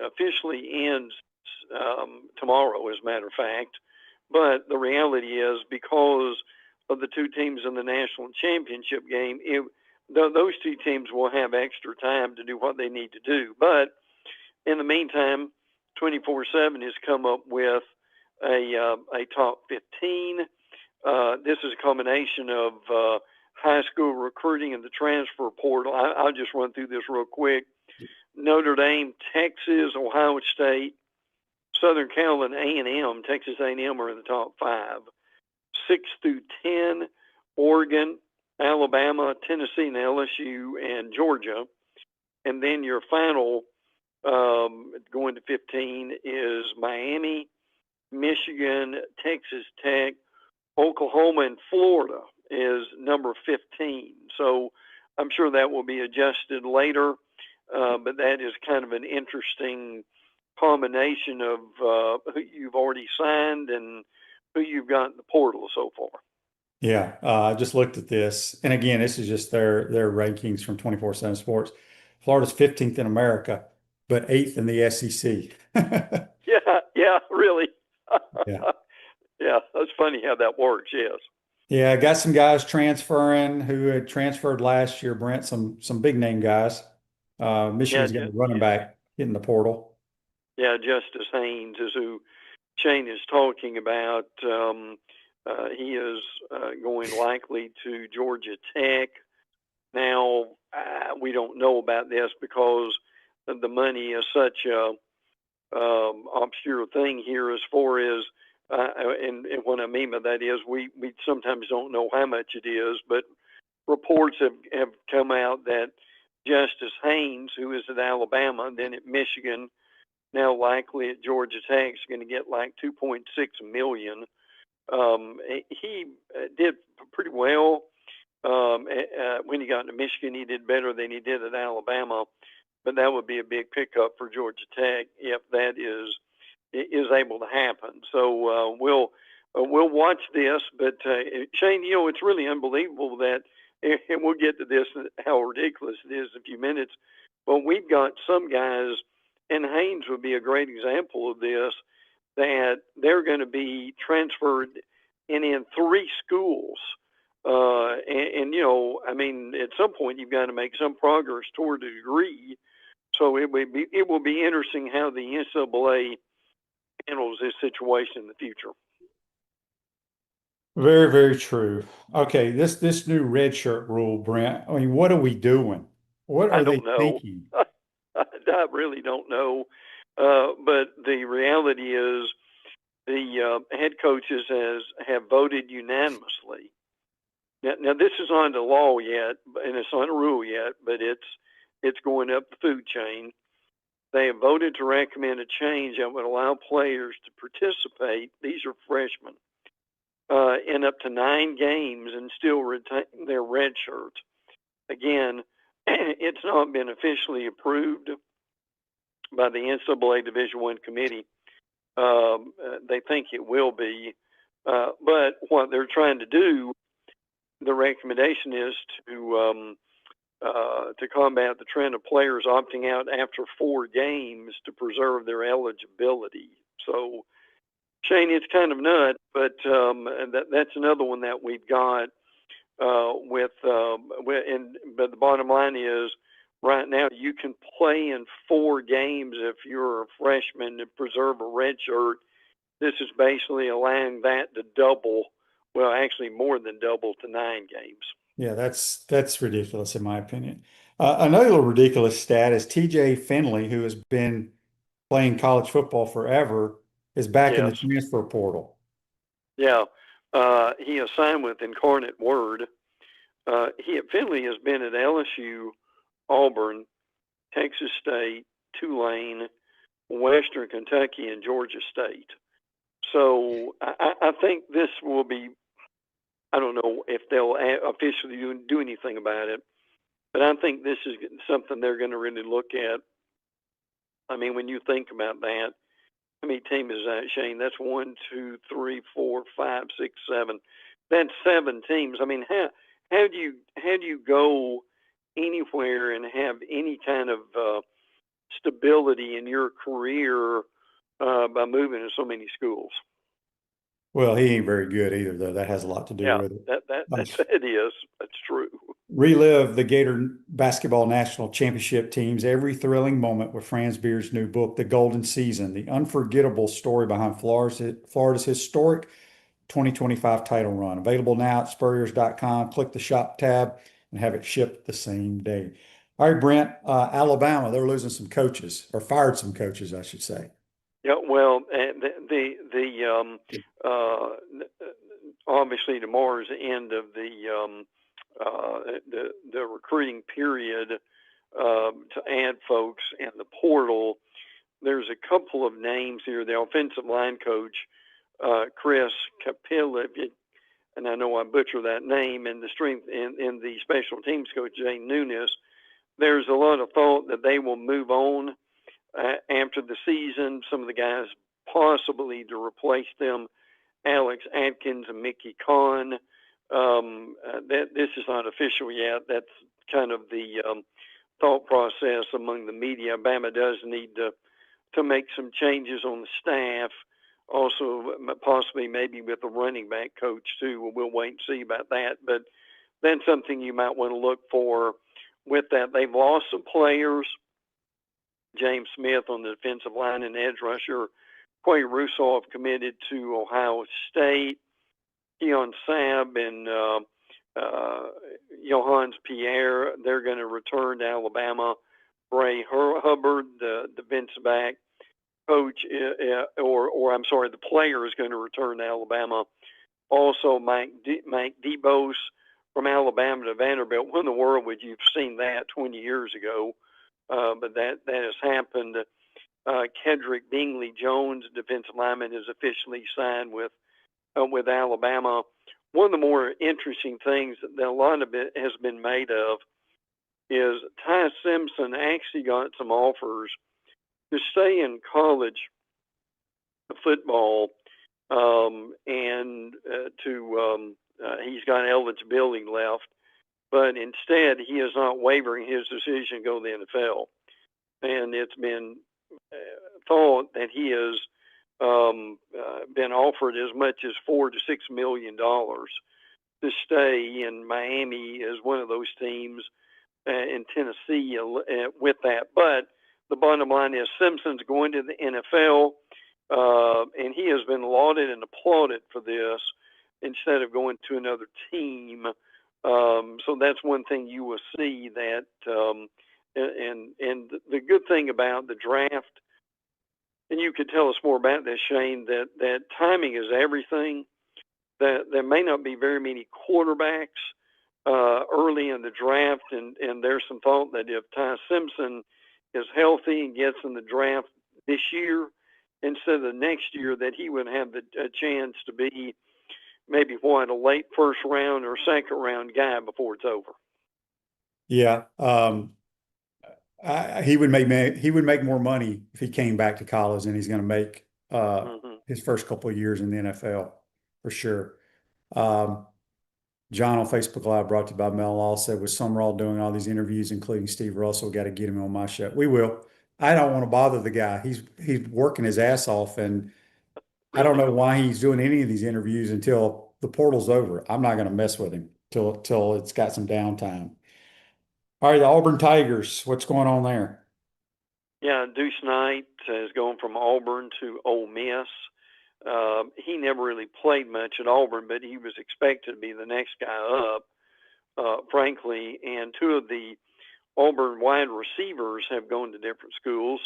officially ends tomorrow, as a matter of fact. But the reality is, because of the two teams in the national championship game, those two teams will have extra time to do what they need to do. But in the meantime, 24/7 has come up with a top 15. This is a combination of high school recruiting and the transfer portal. I'll just run through this real quick. Notre Dame, Texas, Ohio State, Southern Cal, and A&M. Texas A&M are in the top 5. 6 through 10, Oregon, Alabama, Tennessee, and LSU, and Georgia. And then your final, going to 15, is Miami, Michigan, Texas Tech, Oklahoma, and Florida is number 15. So I'm sure that will be adjusted later, but that is kind of an interesting combination of who you've already signed and who you've got in the portal so far. Yeah, I just looked at this. And again, this is just their rankings from 24/7 Sports. Florida's 15th in America, but 8th in the SEC. Yeah, really. Yeah. Yeah, that's funny how that works, yes. Yeah, I got some guys transferring who had transferred last year, Brent, some big name guys. Michigan's getting a running back in the portal. Yeah, Justice Haynes is who Shane is talking about. He is going likely to Georgia Tech. Now, we don't know about this because the money is such a obscure thing here as far as, and what I mean by that is we sometimes don't know how much it is, but reports have come out that Justice Haynes, who is at Alabama, then at Michigan, now likely at Georgia Tech, is going to get like $2.6 million. He did pretty well when he got into Michigan. He did better than he did at Alabama, but that would be a big pickup for Georgia Tech if that is able to happen. So we'll watch this. But Shane, it's really unbelievable that, and we'll get to this, how ridiculous it is in a few minutes. But we've got some guys, and Haynes would be a great example of this, that they're going to be transferred in 3 schools. I mean, at some point you've got to make some progress toward a degree. So it will be interesting how the NCAA handles this situation in the future. Very, very true. Okay, this new red shirt rule, Brent. I mean, what are we doing? What are they thinking? I really don't know. But the reality is the head coaches have voted unanimously. Now this is not a law yet, and it's not a rule yet, but it's going up the food chain. They have voted to recommend a change that would allow players to participate. These are freshmen in up to 9 games and still retain their red shirts. Again, it's not been officially approved by the NCAA Division I committee. They think it will be, but what they're trying to do, the recommendation is to combat the trend of players opting out after 4 games to preserve their eligibility. So, Shane, it's kind of nuts, but that's another one that we've got but the bottom line is, right now you can play in 4 games if you're a freshman to preserve a red shirt. This is basically allowing that to double, well, actually more than double, to 9 games. Yeah, that's ridiculous in my opinion. Another little ridiculous stat is TJ Finley, who has been playing college football forever, is back in the transfer portal. Yeah, he is signed with Incarnate Word. Finley has been at LSU, Auburn, Texas State, Tulane, Western Kentucky, and Georgia State. So I think this will be, I don't know if they'll officially do anything about it, but I think this is something they're going to really look at. I mean, when you think about that, how many teams is that, Shane? That's 1, 2, 3, 4, 5, 6, 7. That's 7 teams. I mean, how do you go anywhere and have any kind of stability in your career by moving to so many schools. Well, he ain't very good either, though. That has a lot to do with it. That's true. Relive the Gator basketball national championship teams every thrilling moment with Franz Beard's new book, The Golden Season, the unforgettable story behind Florida's historic 2025 title run. Available now at spurriers.com. Click the shop tab and have it shipped the same day. All right, Brent, Alabama, they're losing some coaches, or fired some coaches, I should say. Yeah, well, obviously tomorrow's the end of the recruiting period to add folks in the portal. There's a couple of names here. The offensive line coach, Chris Capilla, and I know I butcher that name, and the strength and the special teams coach, Jay Nunes. There's a lot of thought that they will move on after the season. Some of the guys possibly to replace them, Alex Atkins and Mickey Kahn. This is not official yet. That's kind of the thought process among the media. Bama does need to make some changes on the staff. Also, possibly maybe with the running back coach too. We'll wait and see about that. But that's something you might want to look for with that. They've lost some players. James Smith on the defensive line and edge rusher. Quay Russoff committed to Ohio State. Keon Sabb and Johannes Pierre, they're going to return to Alabama. Bray Hubbard, the defensive back coach, the player is going to return to Alabama. Also, Mike DeBose from Alabama to Vanderbilt. When in the world would you have seen that 20 years ago? But that has happened. Kedrick Bingley Jones, defensive lineman, is officially signed with Alabama. One of the more interesting things that a lot of it has been made of is Ty Simpson actually got some offers to stay in college football, and he's got eligibility left, but instead he is not wavering his decision to go to the NFL. And it's been thought that he has been offered as much as $4 to $6 million to stay in Miami as one of those teams, in Tennessee with that. But the bottom line is Simpson's going to the NFL, and he has been lauded and applauded for this instead of going to another team. So that's one thing you will see that, and the good thing about the draft, and you could tell us more about this, Shane, that timing is everything. That there may not be very many quarterbacks early in the draft, and there's some thought that if Ty Simpson is healthy and gets in the draft this year instead of the next year, that he would have a chance to be maybe a late first round or second round guy before it's over. Yeah. He would make more money if he came back to college than he's going to make his first couple of years in the NFL, for sure. John on Facebook Live, brought to you by Mel Law, said, with Summerall doing all these interviews, including Steve Russell, got to get him on my show. We will. I don't want to bother the guy. He's working his ass off, and I don't know why he's doing any of these interviews until the portal's over. I'm not going to mess with him till it's got some downtime. All right, the Auburn Tigers, what's going on there? Yeah, Deuce Knight is going from Auburn to Ole Miss. He never really played much at Auburn, but he was expected to be the next guy up, frankly. And two of the Auburn wide receivers have gone to different schools.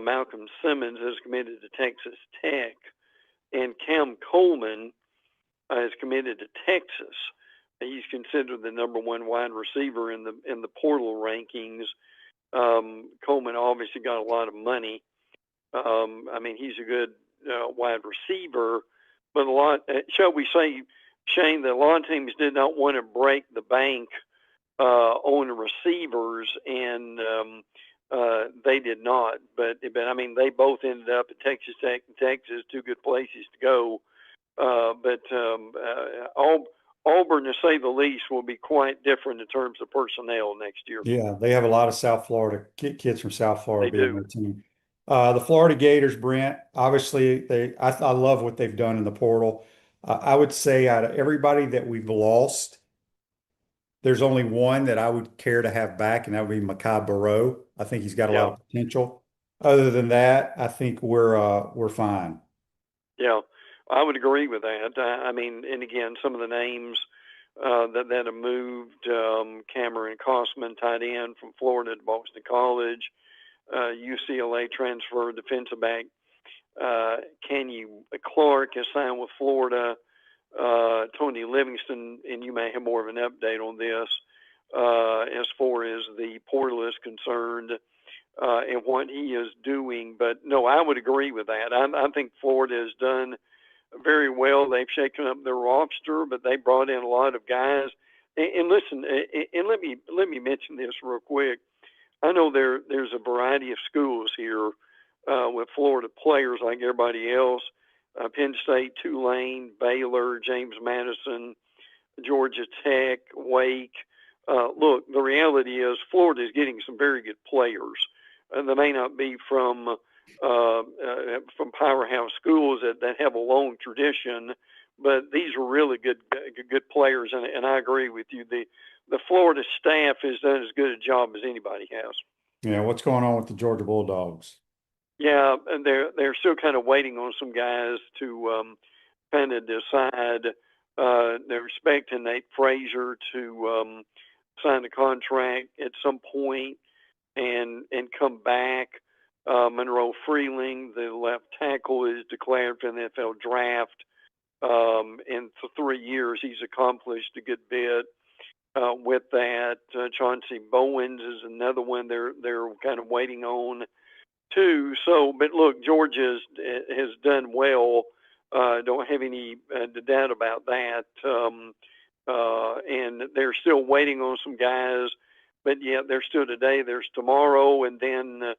Malcolm Simmons is committed to Texas Tech, and Cam Coleman is committed to Texas. He's considered the number one wide receiver in the portal rankings. Coleman obviously got a lot of money. He's a good wide receiver, but a lot, shall we say, Shane, that a lot of teams did not want to break the bank on receivers, and they did not. But they both ended up at Texas Tech and Texas, two good places to go. Auburn, to say the least, will be quite different in terms of personnel next year. Yeah, they have a lot of South Florida kids from South Florida They being do. their team. The Florida Gators, Brent, obviously I love what they've done in the portal. I would say out of everybody that we've lost, there's only one that I would care to have back, and that would be Mekhi Barrow. I think he's got a lot Yeah. of potential. Other than that, I think we're fine. Yeah, I would agree with that. I mean, and again, some of the names that have moved, Cameron Costman, tight end from Florida to Boston College, UCLA transfer defensive back Kenny Clark has signed with Florida, Tony Livingston, and you may have more of an update on this as far as the portal is concerned. And what he is doing. But no, I would agree with that. I think Florida has done very well. They've shaken up their roster, but they brought in a lot of guys. And listen, and let me mention this real quick. I know there's a variety of schools here with Florida players like everybody else. Penn State, Tulane, Baylor, James Madison, Georgia Tech, Wake. Look, the reality is Florida is getting some very good players. They may not be from powerhouse schools that have a long tradition, but these are really good players. And I agree with you. The Florida staff has done as good a job as anybody has. Yeah, what's going on with the Georgia Bulldogs? Yeah, and they're still kind of waiting on some guys to kind of decide. They're expecting Nate Frazier to sign a contract at some point and come back. Monroe Freeling, the left tackle, is declared for the NFL draft. And for 3 years, he's accomplished a good bit with that. Chauncey Bowens is another one they're kind of waiting on too. So, but look, Georgia has done well. Don't have any doubt about that. And they're still waiting on some guys. But yeah, there's still today, there's tomorrow, and then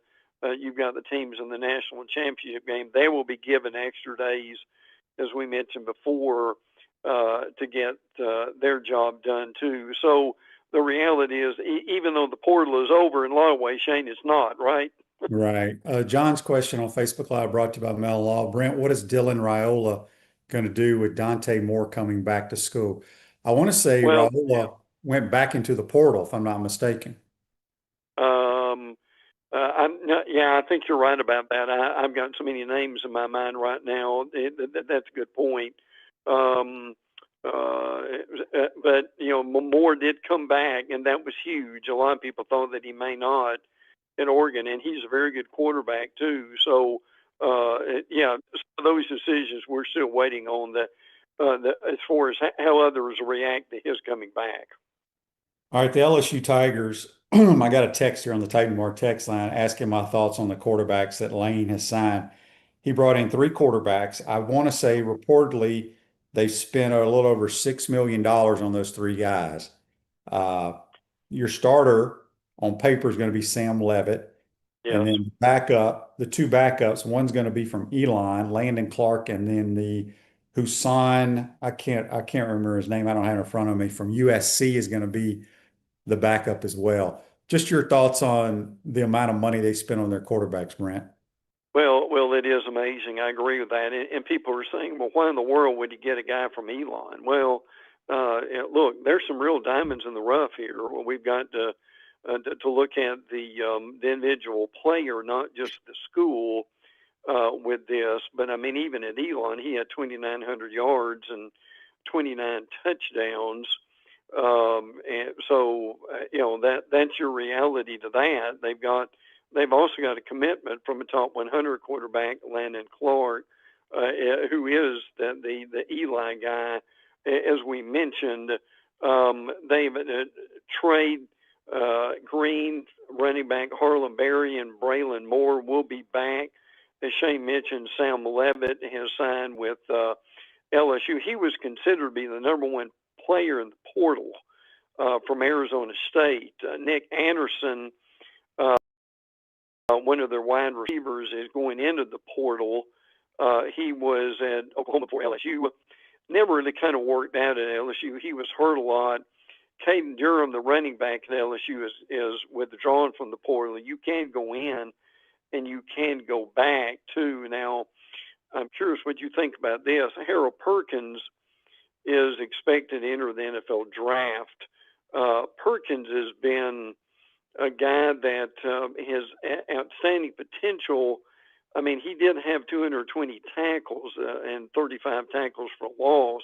you've got the teams in the national championship game. They will be given extra days, as we mentioned before, to get their job done too. So the reality is, even though the portal is over, in a lot of ways, Shane, it's not, right? Right. John's question on Facebook Live brought to you by Mel Law. Brent, what is Dylan Raiola going to do with Dante Moore coming back to school? I want to say Well, Raiola went back into the portal, if I'm not mistaken. I think you're right about that. I've got so many names in my mind right now. That's a good point. But Moore did come back, and that was huge. A lot of people thought that he may not in Oregon, and he's a very good quarterback too. So, those decisions we're still waiting on as far as how others react to his coming back. All right, the LSU Tigers. I got a text here on the Titan Mark text line asking my thoughts on the quarterbacks that Lane has signed. He brought in 3 quarterbacks. I want to say reportedly they spent a little over $6 million on those 3 guys. Your starter on paper is going to be Sam Levitt. And Yes. then the 2 backups, one's going to be from Elon, Landon Clark, and then the Husan, I can't remember his name. I don't have it in front of me, from USC is going to be the backup as well. Just your thoughts on the amount of money they spent on their quarterbacks, Brent. Well, it is amazing. I agree with that. And people are saying, well, why in the world would you get a guy from Elon? Well, look, there's some real diamonds in the rough here. We've got to look at the individual player, not just the school with this. But, I mean, even at Elon, he had 2,900 yards and 29 touchdowns. And so, that's your reality to that. They've also got a commitment from a top 100 quarterback, Landon Clark, who is the Eli guy. As we mentioned, they've trade Green, running back Harlem Berry, and Braylon Moore will be back. As Shane mentioned, Sam Levitt has signed with LSU. He was considered to be the number 1 player in the portal from Arizona State. Nick Anderson, one of their wide receivers, is going into the portal. He was at Oklahoma for LSU. never really kind of worked out at LSU. He was hurt a lot. Caden Durham, the running back at LSU, is withdrawn from the portal. You can go in and you can go back too. Now, I'm curious what you think about this. Harold Perkins is expected to enter the NFL draft. Perkins has been a guy that has outstanding potential. I mean, he did have 220 tackles and 35 tackles for loss.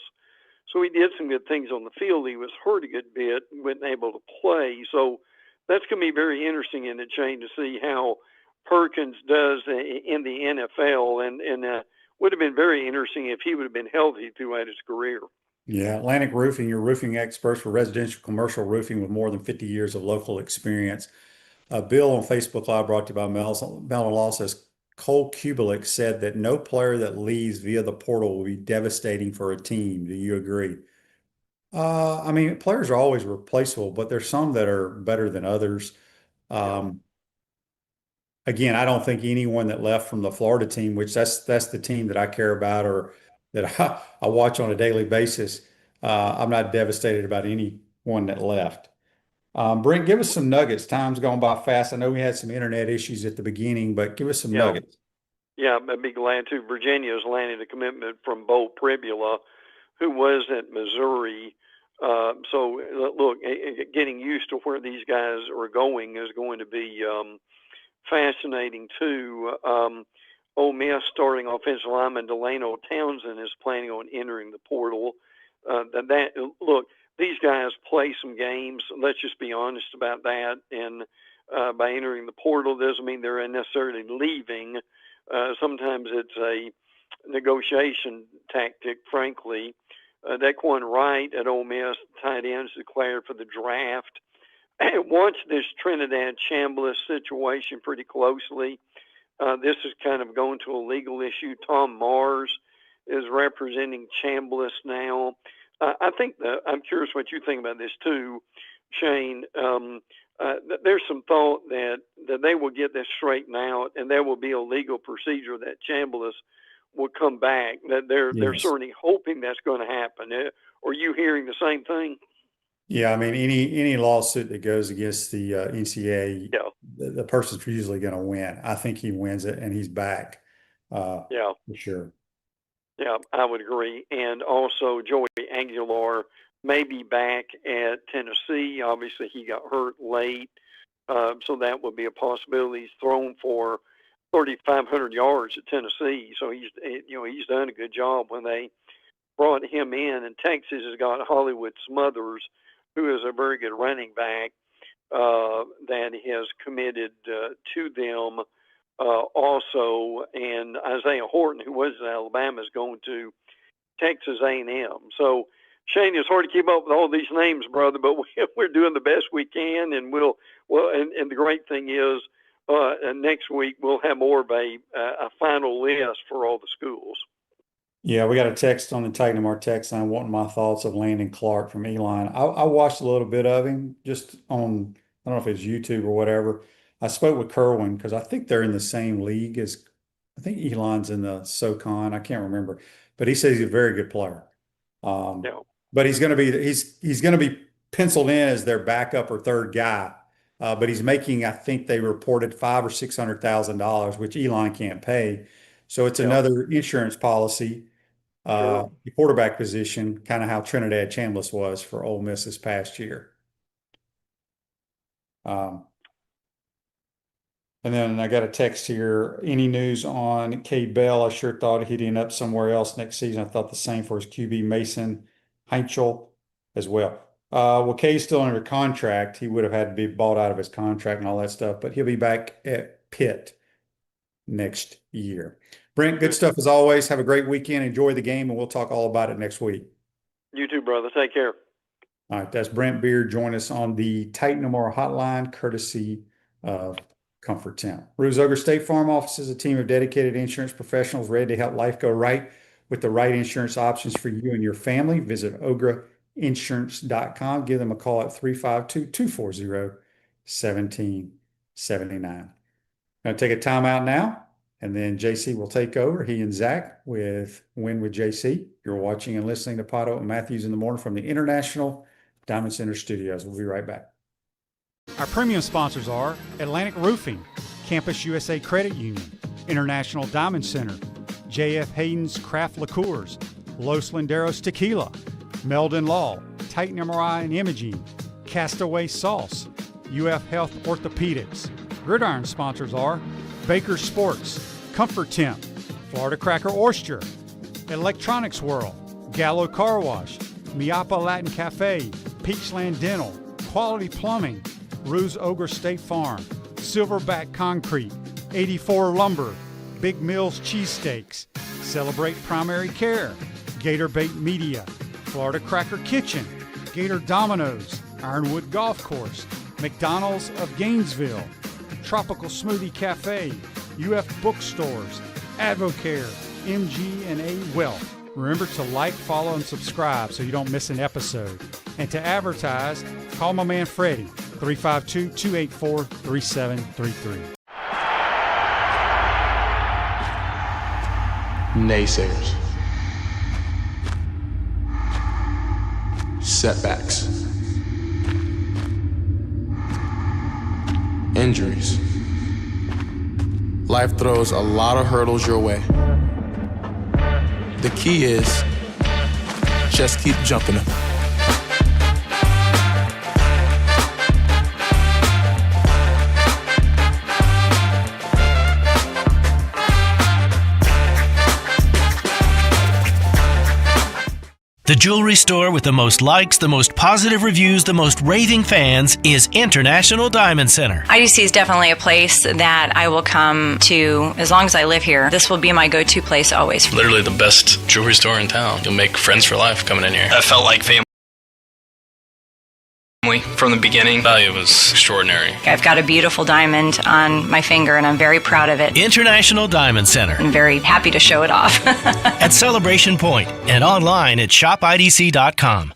So he did some good things on the field. He was hurt a good bit, wasn't able to play. So that's going to be very interesting in the chain to see how Perkins does in the NFL. And would have been very interesting if he would have been healthy throughout his career. Yeah, Atlantic Roofing, your roofing experts for residential commercial roofing with more than 50 years of local experience. Bill on Facebook Live brought to you by Melon Law says Cole Kubelik said that no player that leaves via the portal will be devastating for a team. Do you agree? I mean, players are always replaceable, but there's some that are better than others. Um, Again, I don't think anyone that left from the Florida team, which that's the team that I care about or that I watch on a daily basis. I'm not devastated about anyone that left. Brent, give us some nuggets. Time's gone by fast. I know we had some internet issues at the beginning, but give us some Yeah. nuggets. Yeah, I'd be glad to. Virginia's landed a commitment from Bo Pribula, who was at Missouri. So, look, getting used to where these guys are going is going to be fascinating, too. Ole Miss starting offensive lineman Delano Townsend is planning on entering the portal. Look, these guys play some games. Let's just be honest about that. And by entering the portal doesn't mean they're necessarily leaving. Sometimes it's a negotiation tactic, frankly. Daquan Wright at Ole Miss, tight end, is declared for the draft. I watched this Trinidad Chambliss situation pretty closely. This is kind of going to a legal issue. Tom Mars is representing Chambliss now. I think I'm curious what you think about this too, Shane. There's some thought that they will get this straightened out, and there will be a legal procedure that Chambliss will come back. That they're certainly hoping that's going to happen. Are you hearing the same thing? Yeah, I mean, any lawsuit that goes against the NCAA, Yeah. the person's usually going to win. I think he wins it, and he's back. Yeah. For sure. Yeah, I would agree. And also, Joey Aguilar may be back at Tennessee. Obviously, he got hurt late, so that would be a possibility. He's thrown for 3,500 yards at Tennessee, so he's done a good job when they brought him in. And Texas has got Hollywood Smothers, who is a very good running back that has committed to them. Also, and Isaiah Horton, who was in Alabama, is going to Texas A&M. So, Shane, it's hard to keep up with all these names, brother, but we're doing the best we can, and and the great thing is, next week we'll have more of a final list for all the schools. Yeah, we got a text on the Titan of our text line wanting my thoughts of Landon Clark from Elon. I watched a little bit of him just on, I don't know if it's YouTube or whatever. I spoke with Kerwin because I think they're in the same league as, I think Elon's in the SoCon. I can't remember, but he says he's a very good player. Yeah. But he's going to be penciled in as their backup or third guy. But he's making, I think they reported $500,000 or $600,000, which Elon can't pay. So it's another insurance policy. Sure. The quarterback position, kind of how Trinidad Chambliss was for Ole Miss this past year. And then I got a text here. Any news on Cade Bell? I sure thought he'd end up somewhere else next season. I thought the same for his QB Mason Heinchel as well. Well, Cade's still under contract. He would have had to be bought out of his contract and all that stuff, but he'll be back at Pitt next year. Brent, good stuff as always. Have a great weekend. Enjoy the game, and we'll talk all about it next week. You too, brother. Take care. All right, that's Brent Beaird. Join us on the Titan Amore hotline, courtesy of Comfort Town. Rose State Farm Office is a team of dedicated insurance professionals ready to help life go right with the right insurance options for you and your family. Visit ograinsurance.com. Give them a call at 352-240-1779. Going to take a time out now And then JC will take over, he and Zach, with Win with JC. You're watching and listening to PodUp and Matthews in the Morning from the International Diamond Center Studios. We'll be right back. Our premium sponsors are Atlantic Roofing, Campus USA Credit Union, International Diamond Center, J.F. Hayden's Craft Liqueurs, Los Linderos Tequila, Meldon Law, Titan MRI and Imaging, Castaway Sauce, UF Health Orthopedics. Gridiron sponsors are Baker Sports, Comfort Temp, Florida Cracker Oyster, Electronics World, Gallo Car Wash, Miapa Latin Cafe, Peachland Dental, Quality Plumbing, Ruse Ogre State Farm, Silverback Concrete, 84 Lumber, Big Mills Cheesesteaks, Celebrate Primary Care, Gator Bait Media, Florida Cracker Kitchen, Gator Dominoes, Ironwood Golf Course, McDonald's of Gainesville, Tropical Smoothie Cafe, UF Bookstores, Advocare, MG&A Wealth. Remember to like, follow, and subscribe so you don't miss an episode. And to advertise, call my man Freddie, 352-284-3733. Naysayers. Setbacks. Injuries. Life throws a lot of hurdles your way. The key is just keep jumping them. The jewelry store with the most likes, the most positive reviews, the most raving fans is International Diamond Center. IDC is definitely a place that I will come to as long as I live here. This will be my go-to place always. Literally the best jewelry store in town. You'll make friends for life coming in here. I felt like family from the beginning. Value was extraordinary. I've got a beautiful diamond on my finger and I'm very proud of it. International Diamond Center. I'm very happy to show it off. At Celebration Point and online at shopidc.com.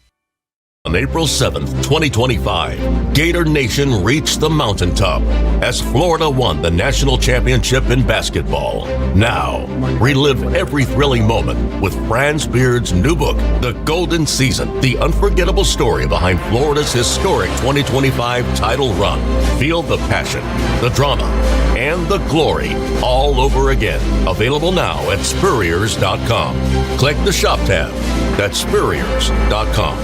On April 7th, 2025, Gator Nation reached the mountaintop as Florida won the national championship in basketball. Now, relive every thrilling moment with Brent Beaird's new book, The Golden Season, the unforgettable story behind Florida's historic 2025 title run. Feel the passion, the drama, and the glory all over again. Available now at Spurriers.com. Click the shop tab. That's Spurriers.com.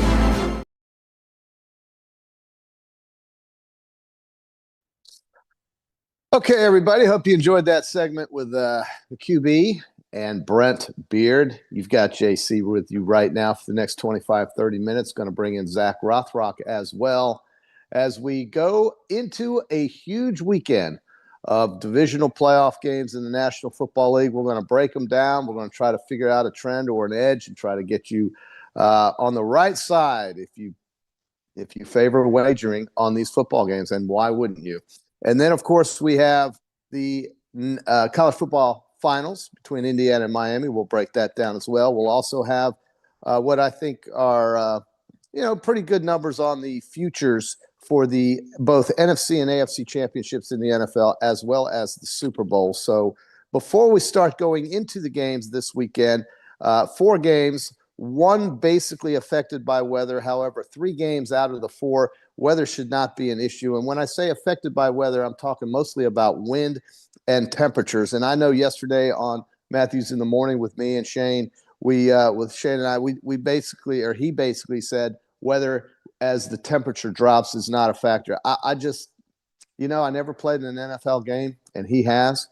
Okay, everybody. Hope you enjoyed that segment with the QB and Brent Beaird. You've got JC with you right now for the next 25, 30 minutes. Going to bring in Zach Rothrock as well as we go into a huge weekend of divisional playoff games in the National Football League. We're going to break them down. We're going to try to figure out a trend or an edge and try to get you on the right side if you favor wagering on these football games, and why wouldn't you? And then, of course, we have the college football finals between Indiana and Miami. We'll break that down as well. We'll also have what I think are, pretty good numbers on the futures for the both NFC and AFC championships in the NFL, as well as the Super Bowl. So before we start going into the games this weekend, 4 games, 1 basically affected by weather. However, 3 games out of the 4, weather should not be an issue. And when I say affected by weather, I'm talking mostly about wind and temperatures. And I know yesterday on Matthews in the Morning with me and Shane, with Shane and I, he basically said weather as the temperature drops is not a factor. I just, I never played in an NFL game, and he has,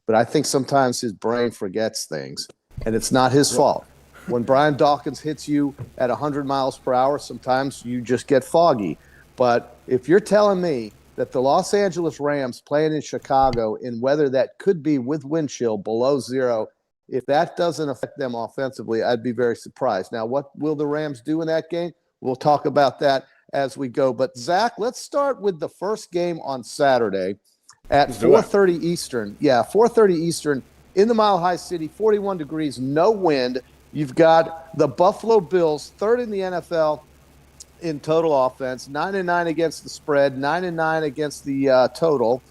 but I think sometimes his brain forgets things, and it's not his fault. When Brian Dawkins hits you at 100 miles per hour, sometimes you just get foggy. But if you're telling me that the Los Angeles Rams playing in Chicago in weather that could be with wind chill below 0, if that doesn't affect them offensively, I'd be very surprised. Now, what will the Rams do in that game? We'll talk about that as we go. But, Zach, let's start with the first game on Saturday at 4:30 Eastern. Yeah, 4:30 Eastern in the Mile High City, 41 degrees, no wind. You've got the Buffalo Bills, 3rd in the NFL in total offense, 9-9 against the spread, 9-9 against the total.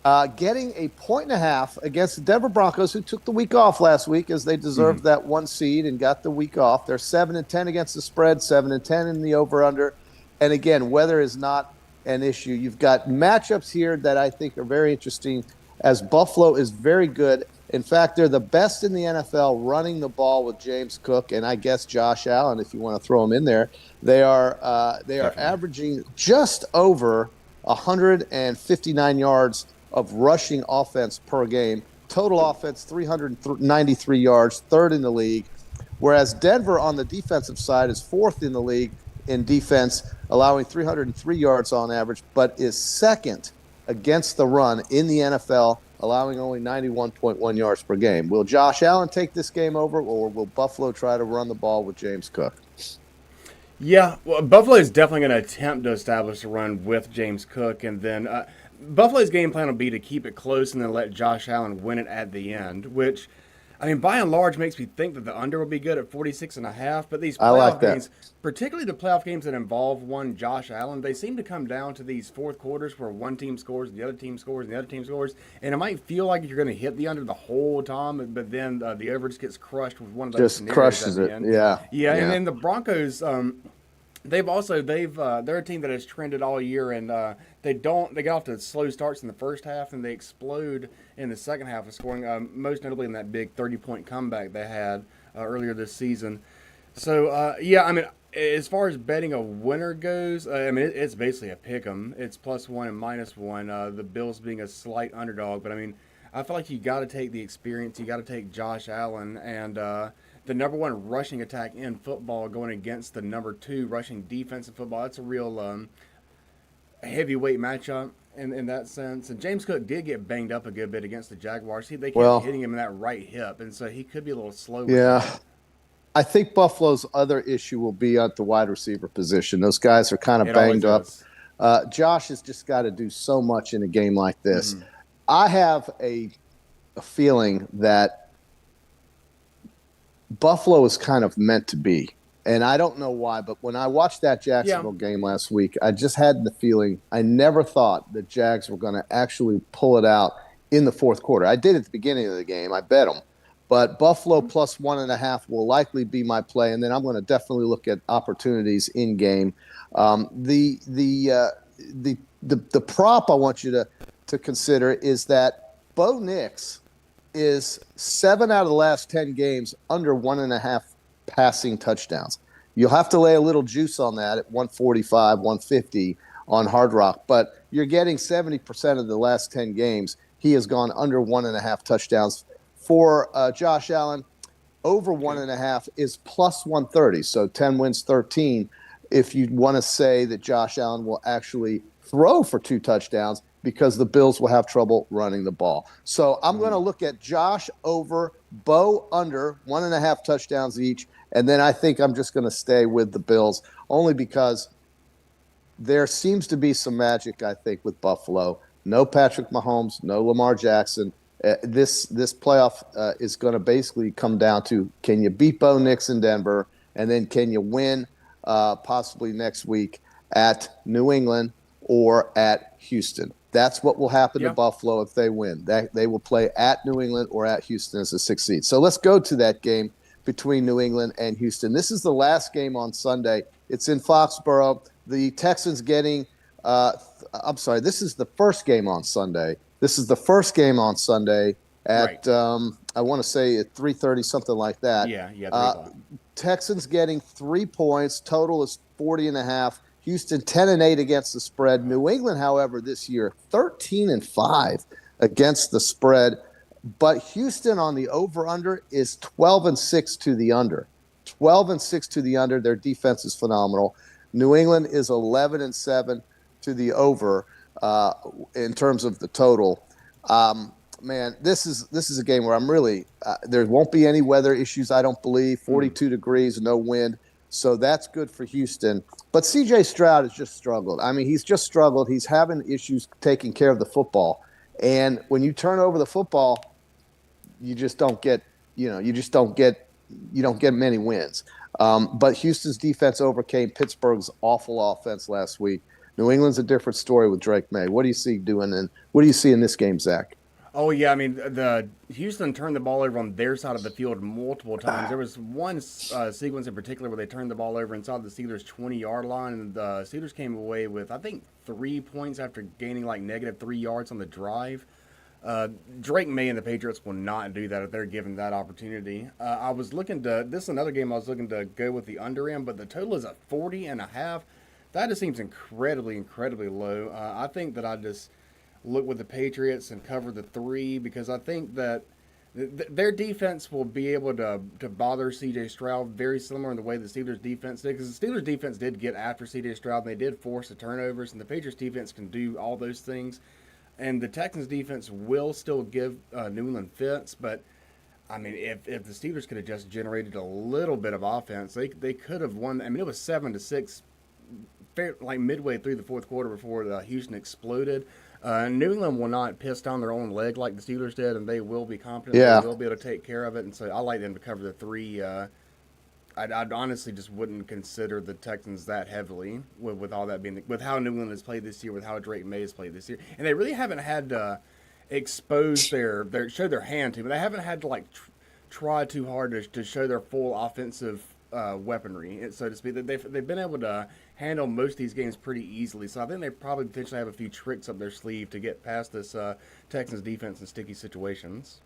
Getting a 1.5 against the Denver Broncos, who took the week off last week as they deserved that 1 seed and got the week off. They're 7-10 against the spread, 7-10 in the over/under. And again, weather is not an issue. You've got matchups here that I think are very interesting, as Buffalo is very good. In fact, they're the best in the NFL running the ball with James Cook and I guess Josh Allen, if you want to throw him in there. They are averaging just over 159 yards of rushing offense per game. Total offense, 393 yards, third in the league. Whereas Denver on the defensive side is fourth in the league in defense, allowing 303 yards on average, but is second against the run in the NFL, allowing only 91.1 yards per game. Will Josh Allen take this game over, or will Buffalo try to run the ball with James Cook? Yeah, well, Buffalo is definitely going to attempt to establish a run with James Cook, and then Buffalo's game plan will be to keep it close and then let Josh Allen win it at the end, which, I mean, by and large makes me think that the under will be good at 46.5, but these playoff games, particularly the playoff games that involve one Josh Allen, they seem to come down to these fourth quarters where one team scores, the other team scores, and the other team scores, and it might feel like you're going to hit the under the whole time, but then the over just gets crushed with one of those just crushes it, yeah. And then the Broncos, they're a team that has trended all year, and they get off to slow starts in the first half, and they explode in the second half of scoring, most notably in that big 30-point comeback they had earlier this season. So, I mean, as far as betting a winner goes, I mean, it's basically a pick 'em. It's +1 and -1, the Bills being a slight underdog. But, I mean, I feel like you got to take the experience. You got to take Josh Allen, and the number one rushing attack in football going against the number 2 rushing defense in football. That's a real heavyweight matchup in that sense. And James Cook did get banged up a good bit against the Jaguars. They kept hitting him in that right hip, and so he could be a little slow. Yeah. I think Buffalo's other issue will be at the wide receiver position. Those guys are kind of banged up. Josh has just got to do so much in a game like this. Mm-hmm. I have a feeling that Buffalo is kind of meant to be. And I don't know why, but when I watched that Jacksonville game last week, I just had the feeling, I never thought the Jags were going to actually pull it out in the fourth quarter. I did at the beginning of the game. I bet them. But Buffalo +1.5 will likely be my play, and then I'm going to definitely look at opportunities in game. The prop I want you to consider is that Bo Nix is 7 out of the last 10 games under 1.5 passing touchdowns. You'll have to lay a little juice on that at 145, 150 on Hard Rock, but you're getting 70% of the last 10 games. He has gone under 1.5 touchdowns. For Josh Allen, over 1.5 is +130, so 10 wins, 13. If you want to say that Josh Allen will actually throw for 2 touchdowns, because the Bills will have trouble running the ball. So I'm going to look at Josh over, Bo under 1.5 touchdowns each, and then I think I'm just going to stay with the Bills, only because there seems to be some magic, I think, with Buffalo. No Patrick Mahomes, no Lamar Jackson. This playoff is going to basically come down to, can you beat Bo Nix in Denver, and then can you win possibly next week at New England or at Houston? That's what will happen to Buffalo if they win. They will play at New England or at Houston as a 6th seed. So let's go to that game between New England and Houston. This is the last game on Sunday. It's in Foxborough. The Texans getting this is the first game on Sunday. This is the first game on Sunday at, I want to say at 3:30, something like that. Texans getting 3 points. Total is 40.5. Houston 10-8 against the spread. New England, however, this year 13-5 against the spread. But Houston on the over/under is 12-6 to the under. 12-6 to the under. Their defense is phenomenal. New England is 11-7 to the over in terms of the total. Man, this is a game where I'm really there won't be any weather issues, I don't believe. 42 degrees, no wind. So that's good for Houston. But C.J. Stroud has just struggled. I mean, he's just struggled. He's having issues taking care of the football. And when you turn over the football, you just don't get, you don't get many wins. But Houston's defense overcame Pittsburgh's awful offense last week. New England's a different story with Drake May. What do you see doing, and what do you see in this game, Zach? Oh yeah, I mean the Houston turned the ball over on their side of the field multiple times. There was one sequence in particular where they turned the ball over inside the Steelers' 20-yard line, and the Steelers came away with I think 3 points after gaining like negative 3 yards on the drive. Drake May and the Patriots will not do that if they're given that opportunity. I was looking to this is another game I was looking to go with the under in, but the total is at 40.5. That just seems incredibly low. I think that I just look with the Patriots and cover the 3 because I think that their defense will be able to bother C.J. Stroud very similar in the way the Steelers' defense did, because the Steelers' defense did get after C.J. Stroud and they did force the turnovers, and the Patriots' defense can do all those things. And the Texans' defense will still give New England fits, but I mean, if the Steelers could have just generated a little bit of offense, they could have won. I mean, it was 7-6, like midway through the fourth quarter before Houston exploded. New England will not piss down their own leg like the Steelers did, and they will be confident. Yeah. They will be able to take care of it, and so I like them to cover the 3. I'd honestly just wouldn't consider the Texans that heavily with all that being with how New England has played this year, with how Drake May has played this year, and they really haven't had to expose show their hand to, but they haven't had to try too hard to show their full offensive weaponry, so to speak. They've been able to handle most of these games pretty easily, so I think they probably potentially have a few tricks up their sleeve to get past this Texans defense in sticky situations.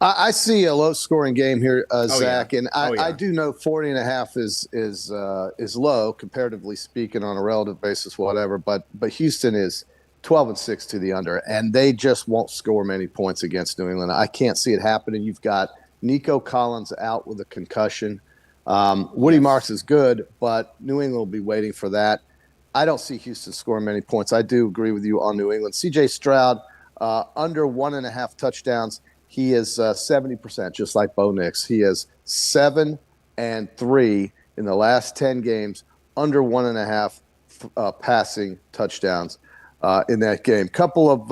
I see a low-scoring game here, Zach, yeah. and I do know 40.5 is low, comparatively speaking, on a relative basis, whatever. But Houston is 12-6 to the under, and they just won't score many points against New England. I can't see it happening. You've got Nico Collins out with a concussion. Woody Marks is good, but New England will be waiting for that. I don't see Houston scoring many points. I do agree with you on New England. C.J. Stroud, under 1.5 touchdowns. He is 70%, just like Bo Nix. He is 7-3 in the last 10 games, under 1.5 passing touchdowns in that game. Couple of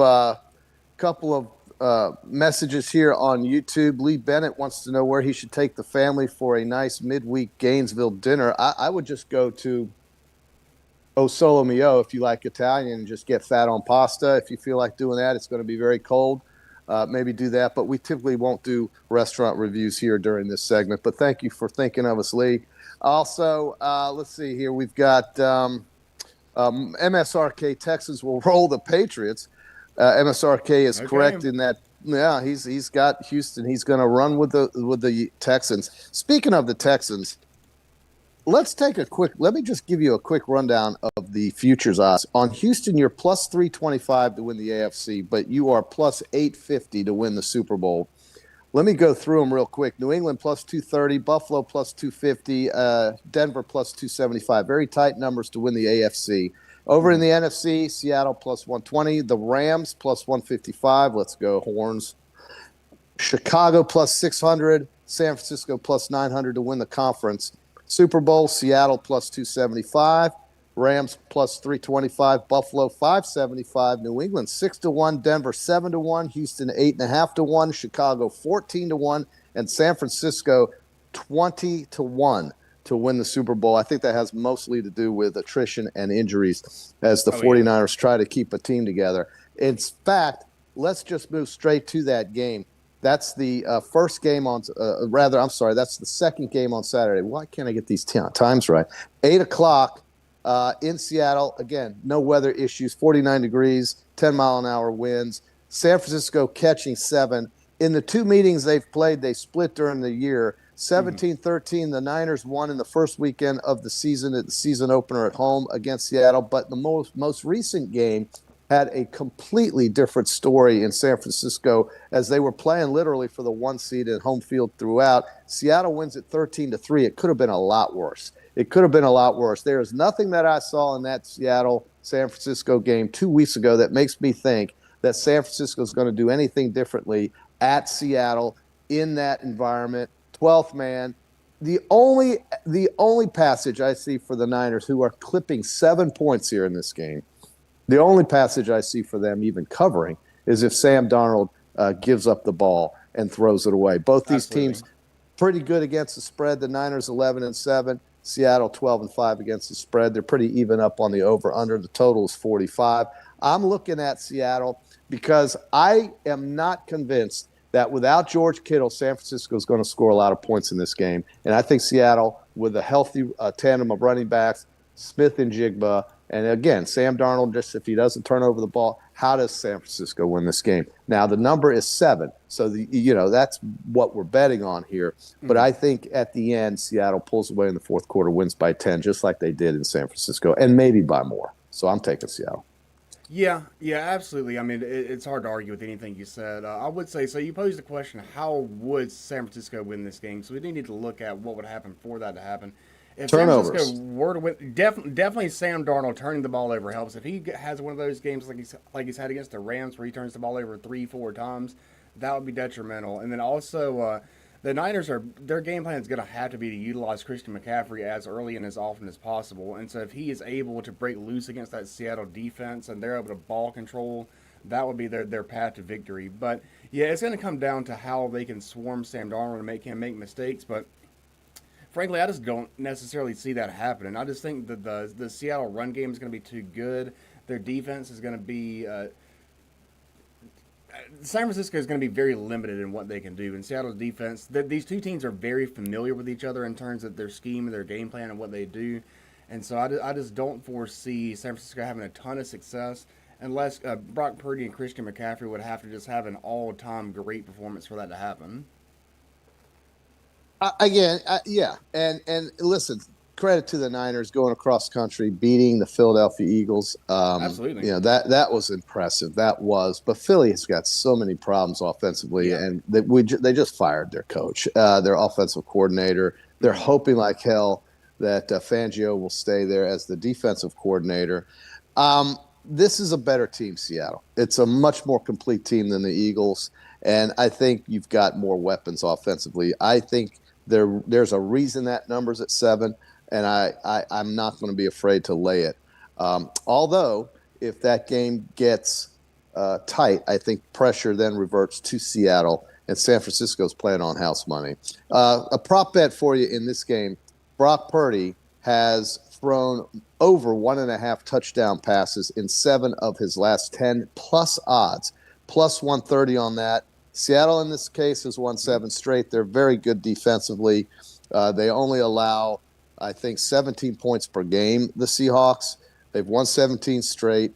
messages here on YouTube. Lee Bennett wants to know where he should take the family for a nice midweek Gainesville dinner. I would just go to O Solo Mio if you like Italian and just get fat on pasta. If you feel like doing that, it's going to be very cold. Maybe do that, but we typically won't do restaurant reviews here during this segment. But thank you for thinking of us, Lee. Also, let's see here. We've got MSRK Texans will roll the Patriots. MSRK is correct in that. Yeah, he's got Houston. He's going to run with the Texans. Speaking of the Texans, let me just give you a quick rundown of the futures odds. On Houston, you're plus 325 to win the AFC, but you are plus 850 to win the Super Bowl. Let me go through them real quick. New England plus 230, Buffalo plus 250, Denver plus 275. Very tight numbers to win the AFC. Over in the NFC, Seattle plus 120, the Rams plus 155. Let's go Horns. Chicago plus 600, San Francisco plus 900 to win the conference. Super Bowl, Seattle plus 275, Rams plus 325, Buffalo 575, New England 6-1, Denver 7-1, Houston 8.5-1, Chicago 14-1, and San Francisco 20-1 to win the Super Bowl. I think that has mostly to do with attrition and injuries as the 49ers try to keep a team together. In fact, let's just move straight to that game. That's the first game on that's the second game on Saturday. Why can't I get these times right? 8 o'clock in Seattle. Again, no weather issues, 49 degrees, 10-mile-an-hour winds. San Francisco catching 7. In the 2 meetings they've played, they split during the year. 17-13, the Niners won in the first weekend of the season at the season opener at home against Seattle. But the most recent game had a completely different story in San Francisco as they were playing literally for the 1 seed at home field throughout. Seattle wins it 13-3. It could have been a lot worse. There is nothing that I saw in that Seattle-San Francisco game 2 weeks ago that makes me think that San Francisco is going to do anything differently at Seattle in that environment. 12th man. The only passage I see for the Niners, who are clipping 7 points here in this game, the only passage I see for them even covering is if Sam Darnold gives up the ball and throws it away. Both these teams pretty good against the spread. The Niners 11-7. Seattle 12-5 against the spread. They're pretty even up on the over-under. The total is 45. I'm looking at Seattle because I am not convinced that without George Kittle, San Francisco is going to score a lot of points in this game. And I think Seattle, with a healthy tandem of running backs, Smith and Jigba, and again, Sam Darnold, just if he doesn't turn over the ball, how does San Francisco win this game? Now, the number is 7, so that's what we're betting on here. But I think at the end, Seattle pulls away in the fourth quarter, wins by 10, just like they did in San Francisco, and maybe by more. So I'm taking Seattle. Yeah, absolutely. I mean, it's hard to argue with anything you said. I would say, so you posed the question, how would San Francisco win this game? So we do need to look at what would happen for that to happen. If Turnovers. San Francisco were to win, definitely Sam Darnold turning the ball over helps. If he has one of those games like he's had against the Rams where he turns the ball over 3-4 times, that would be detrimental. And then also, the Niners their game plan is going to have to be to utilize Christian McCaffrey as early and as often as possible. And so if he is able to break loose against that Seattle defense and they're able to ball control, that would be their path to victory. But yeah, it's going to come down to how they can swarm Sam Darnold and make him make mistakes. But frankly, I just don't necessarily see that happening. I just think that the Seattle run game is going to be too good. Their defense is going to be San Francisco is going to be very limited in what they can do. And Seattle's defense, these two teams are very familiar with each other in terms of their scheme and their game plan and what they do. And so I just don't foresee San Francisco having a ton of success unless Brock Purdy and Christian McCaffrey would have to just have an all-time great performance for that to happen. Yeah. And listen, credit to the Niners going across country, beating the Philadelphia Eagles. Absolutely. That was impressive. That was. But Philly has got so many problems offensively, and they just fired their coach, their offensive coordinator. They're hoping like hell that Fangio will stay there as the defensive coordinator. This is a better team, Seattle. It's a much more complete team than the Eagles, and I think you've got more weapons offensively. I think there's a reason that number's at 7. And I'm not going to be afraid to lay it. Although, if that game gets tight, I think pressure then reverts to Seattle, and San Francisco's playing on house money. A prop bet for you in this game, Brock Purdy has thrown over 1.5 touchdown passes in 7 of his last 10, plus odds, plus 130 on that. Seattle, in this case, has won 7 straight. They're very good defensively. They only allow, I think, 17 points per game, the Seahawks. They've won 17 straight.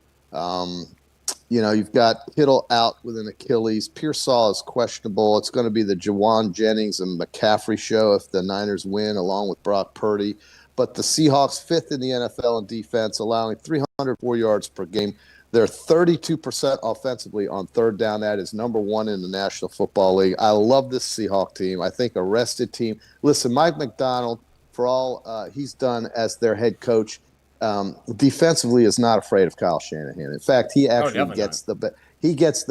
You've got Kittle out with an Achilles. Pearsall is questionable. It's going to be the Jawan Jennings and McCaffrey show if the Niners win, along with Brock Purdy. But the Seahawks, 5th in the NFL in defense, allowing 304 yards per game. They're 32% offensively on third down. That is number 1 in the National Football League. I love this Seahawks team. I think a rested team. Listen, Mike McDonald, for all he's done as their head coach, defensively is not afraid of Kyle Shanahan. In fact, he actually gets the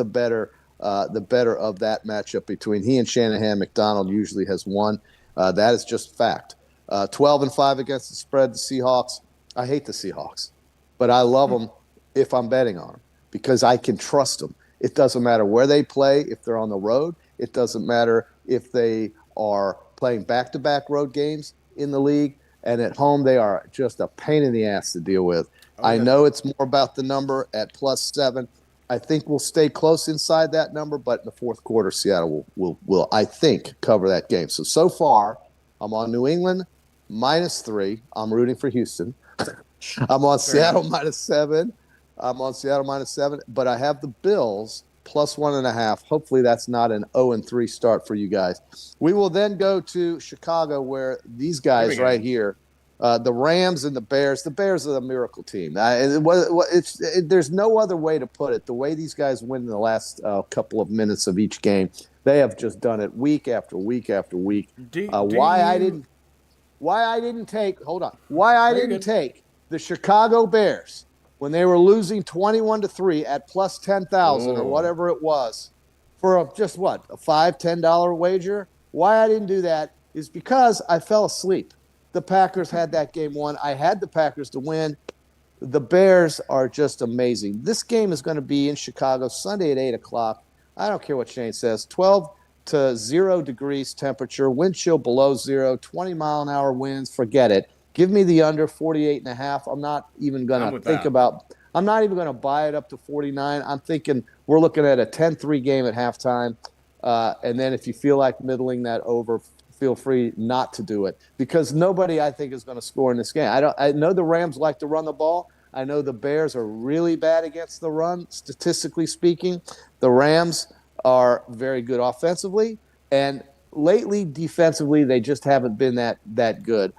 better of that matchup between he and Shanahan. McDonald usually has won. That is just fact. 12-5 against the spread. The Seahawks. I hate the Seahawks, but I love them if I'm betting on them because I can trust them. It doesn't matter where they play. If they're on the road, it doesn't matter if they are playing back-to-back road games in the league, and at home they are just a pain in the ass to deal with. Okay. I know it's more about the number at plus 7. I think we'll stay close inside that number, but in the fourth quarter, Seattle will I think, cover that game. So far, I'm on New England -3. I'm rooting for Houston. I'm on Seattle -7. I'm on Seattle -7, but I have the Bills plus 1.5. Hopefully that's not an 0-3 start for you guys. We will then go to Chicago where these guys right here, the Rams and the Bears. The Bears are the miracle team. There's no other way to put it. The way these guys win in the last couple of minutes of each game, they have just done it week after week after week. Why I didn't take the Chicago Bears when they were losing 21-3 at plus 10,000 or whatever it was for a $5-10 wager. Why I didn't do that is because I fell asleep. The Packers had that game won. I had the Packers to win. The Bears are just amazing. This game is going to be in Chicago Sunday at 8 o'clock. I don't care what Shane says. 12 to 0 degrees temperature, wind chill below 0, 20-mile-an-hour winds. Forget it. Give me the under 48.5. I'm not even going to think about – I'm not even going to buy it up to 49. I'm thinking we're looking at a 10-3 game at halftime. And then if you feel like middling that over, feel free not to do it, because nobody, I think, is going to score in this game. I know the Rams like to run the ball. I know the Bears are really bad against the run, statistically speaking. The Rams are very good offensively, and lately defensively they just haven't been that good.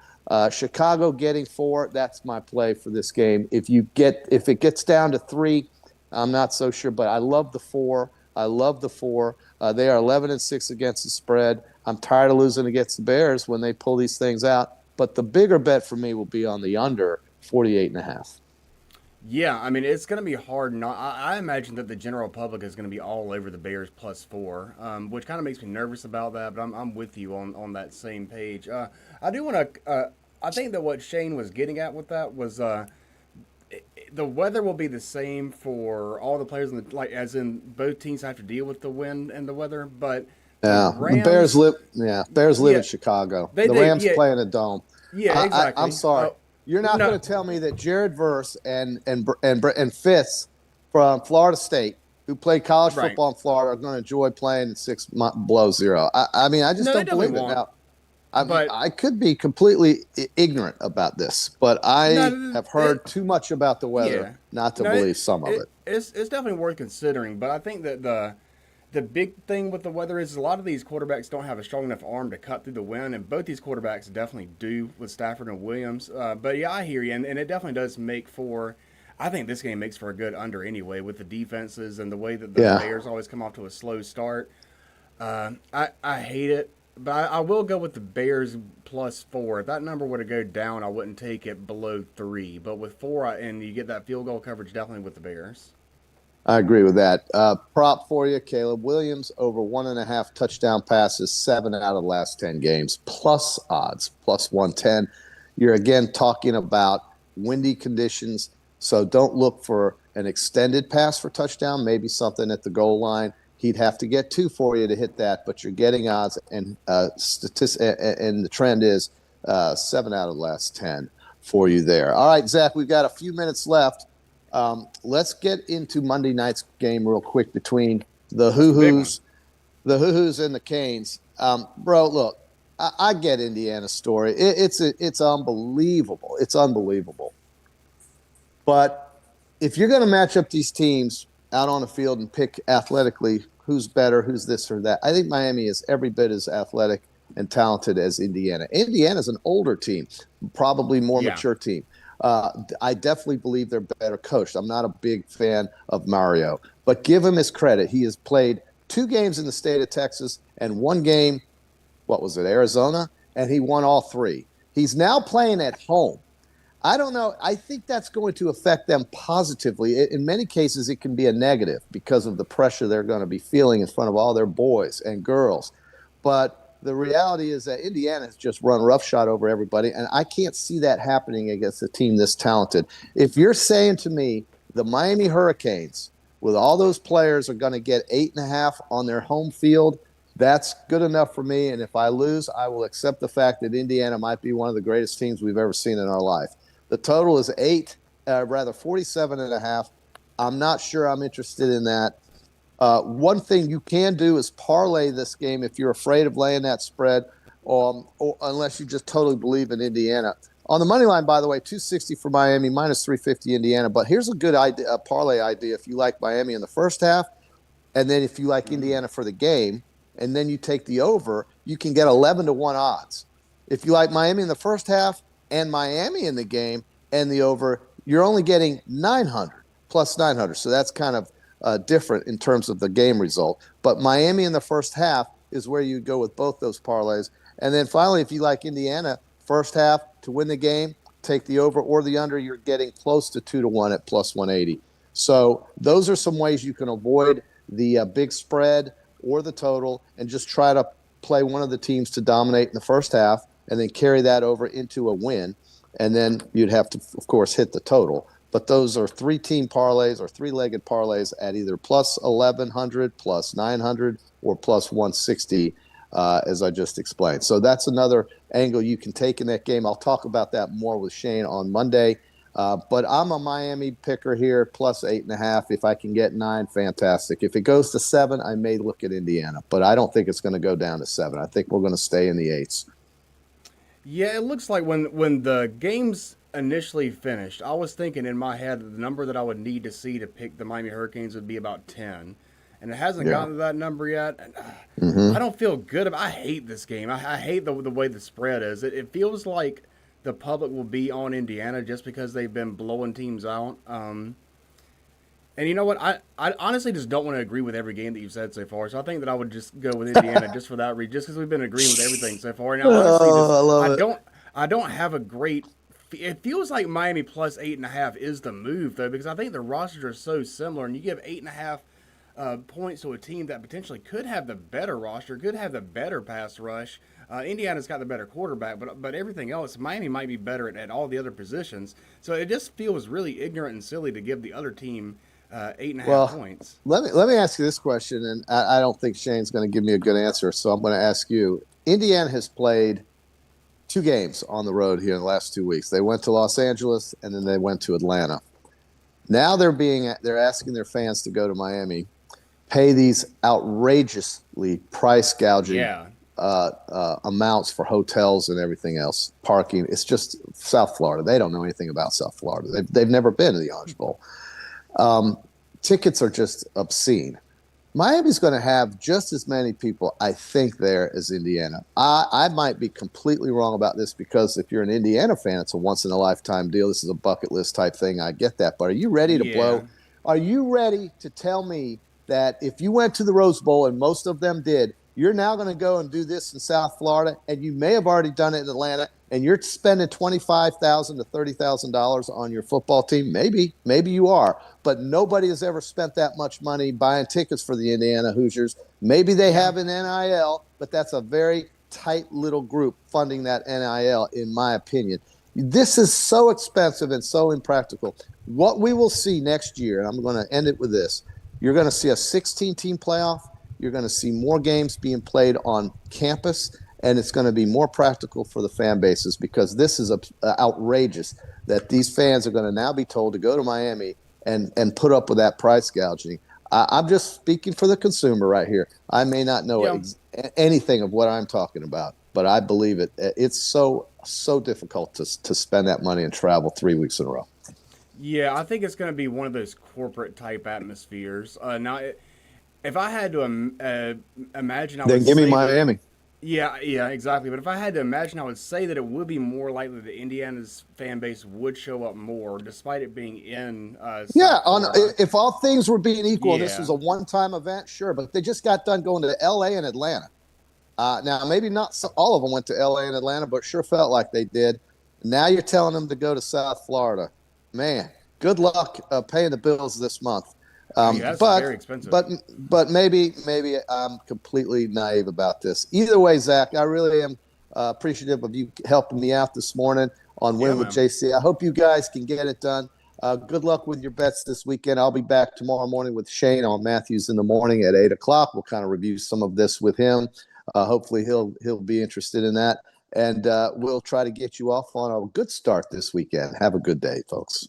Chicago getting 4, that's my play for this game. If it gets down to 3, I'm not so sure, but I love the 4. I love the 4. They are 11-6 against the spread. I'm tired of losing against the Bears when they pull these things out. But the bigger bet for me will be on the under 48.5. Yeah, I mean, it's going to be hard. I imagine that the general public is going to be all over the Bears +4, which kind of makes me nervous about that, but I'm with you on that same page. I do want to I think that what Shane was getting at with that was the weather will be the same for all the players, as in both teams have to deal with the wind and the weather, but the Bears live in Chicago. The Rams play in a dome. Yeah, exactly. I'm sorry. You're not going to tell me that Jared Verse and Fitz from Florida State, who played college football in Florida, are going to enjoy playing in 6 below zero. I mean, I just don't believe it. Now, I could be completely ignorant about this, but I have heard too much about the weather not to believe some of it. It's definitely worth considering, but I think that the big thing with the weather is a lot of these quarterbacks don't have a strong enough arm to cut through the wind, and both these quarterbacks definitely do with Stafford and Williams. But yeah, I hear you, and it definitely does make for – I think this game makes for a good under anyway with the defenses and the way that the Bears always come off to a slow start. I hate it, but I will go with the Bears +4. If that number were to go down, I wouldn't take it below 3. But with 4 and you get that field goal coverage, definitely with the Bears. I agree with that. Prop for you, Caleb Williams, over 1.5 touchdown passes, 7 out of the last 10 games, plus odds, +110. You're again talking about windy conditions, so don't look for an extended pass for touchdown, maybe something at the goal line. He'd have to get 2 for you to hit that, but you're getting odds, and and the trend is 7 out of the last 10 for you there. All right, Zach, we've got a few minutes left. Let's get into Monday night's game real quick between the Hoo-Hoos and the Canes. Bro, look, I get Indiana's story. It's unbelievable. It's unbelievable. But if you're going to match up these teams out on the field and pick athletically who's better, who's this or that, I think Miami is every bit as athletic and talented as Indiana. Indiana's an older team, probably more mature team. I definitely believe they're better coached. I'm not a big fan of Mario, but give him his credit. He has played 2 games in the state of Texas and 1 game, Arizona, and he won all 3. He's now playing at home. I don't know. I think that's going to affect them positively. In many cases, it can be a negative because of the pressure they're going to be feeling in front of all their boys and girls. But the reality is that Indiana has just run roughshod over everybody, and I can't see that happening against a team this talented. If you're saying to me the Miami Hurricanes, with all those players, are going to get 8.5 on their home field, that's good enough for me. And if I lose, I will accept the fact that Indiana might be one of the greatest teams we've ever seen in our life. The total is 47.5. I'm not sure I'm interested in that. One thing you can do is parlay this game if you're afraid of laying that spread, or unless you just totally believe in Indiana. On the money line, by the way, 260 for Miami, -350 Indiana. But here's a good idea, a parlay idea if you like Miami in the first half, and then if you like Indiana for the game, and then you take the over, you can get 11-1 odds. If you like Miami in the first half and Miami in the game and the over, you're only getting 900, +900. So that's kind of different in terms of the game result. But Miami in the first half is where you go with both those parlays. And then finally, if you like Indiana, first half to win the game, take the over or the under, you're getting close to 2-1 at +180. So those are some ways you can avoid the big spread or the total and just try to play one of the teams to dominate in the first half and then carry that over into a win. And then you'd have to, of course, hit the total. But those are 3-team parlays or 3-legged parlays at either +1100, +900, or +160. as I just explained. So that's another angle you can take in that game. I'll talk about that more with Shane on Monday. But I'm a Miami picker here, plus 8.5. If I can get 9, fantastic. If it goes to 7, I may look at Indiana. But I don't think it's going to go down to 7. I think we're going to stay in the 8s. Yeah, it looks like when the games initially finished, I was thinking in my head that the number that I would need to see to pick the Miami Hurricanes would be about 10. And it hasn't gotten to that number yet. I don't feel good about. I hate this game. I hate the way the spread is. It feels like the public will be on Indiana just because they've been blowing teams out. And you know what? I honestly just don't want to agree with every game that you've said so far. So I think that I would just go with Indiana just for that reason, just because we've been agreeing with everything so far. And honestly, I don't have a great. It feels like Miami plus 8.5 is the move though, because I think the rosters are so similar, and you give 8.5. Points to a team that potentially could have the better roster, could have the better pass rush. Indiana's got the better quarterback, but everything else, Miami might be better at all the other positions. So it just feels really ignorant and silly to give the other team 8.5 points. Let me ask you this question, and I don't think Shane's going to give me a good answer, so I'm going to ask you. Indiana has played 2 games on the road here in the last 2 weeks. They went to Los Angeles, and then they went to Atlanta. Now they're asking their fans to go to Miami, pay these outrageously price gouging amounts for hotels and everything else, parking. It's just South Florida. They don't know anything about South Florida. They've never been to the Orange Bowl. Tickets are just obscene. Miami's going to have just as many people, I think, there as Indiana. I might be completely wrong about this because if you're an Indiana fan, it's a once-in-a-lifetime deal. This is a bucket list type thing. I get that. But are you ready to blow? Are you ready to tell me that if you went to the Rose Bowl, and most of them did, you're now going to go and do this in South Florida, and you may have already done it in Atlanta, and you're spending $25,000 to $30,000 on your football team? Maybe you are, but nobody has ever spent that much money buying tickets for the Indiana Hoosiers. Maybe they have an NIL, but that's a very tight little group funding that NIL, in my opinion. This is so expensive and so impractical. What we will see next year, and I'm going to end it with this, you're going to see a 16-team playoff. You're going to see more games being played on campus, and it's going to be more practical for the fan bases because this is outrageous that these fans are going to now be told to go to Miami and put up with that price gouging. I'm just speaking for the consumer right here. I may not know anything of what I'm talking about, but I believe it. It's so difficult to spend that money and travel 3 weeks in a row. Yeah, I think it's going to be one of those corporate type atmospheres. Now, if I had to imagine, I would then give me Miami. Yeah, exactly. But if I had to imagine, I would say that it would be more likely that Indiana's fan base would show up more, despite it being in. If all things were being equal, this was a one-time event, sure. But they just got done going to L.A. and Atlanta. Now, maybe not all of them went to L.A. and Atlanta, but sure felt like they did. Now you're telling them to go to South Florida. Man, good luck paying the bills this month. That's very expensive. But maybe I'm completely naive about this. Either way, Zach, I really am appreciative of you helping me out this morning on Win with JC. I hope you guys can get it done. Good luck with your bets this weekend. I'll be back tomorrow morning with Shane on Matthews in the Morning at 8 o'clock. We'll kind of review some of this with him. Hopefully he'll be interested in that. And we'll try to get you off on a good start this weekend. Have a good day, folks.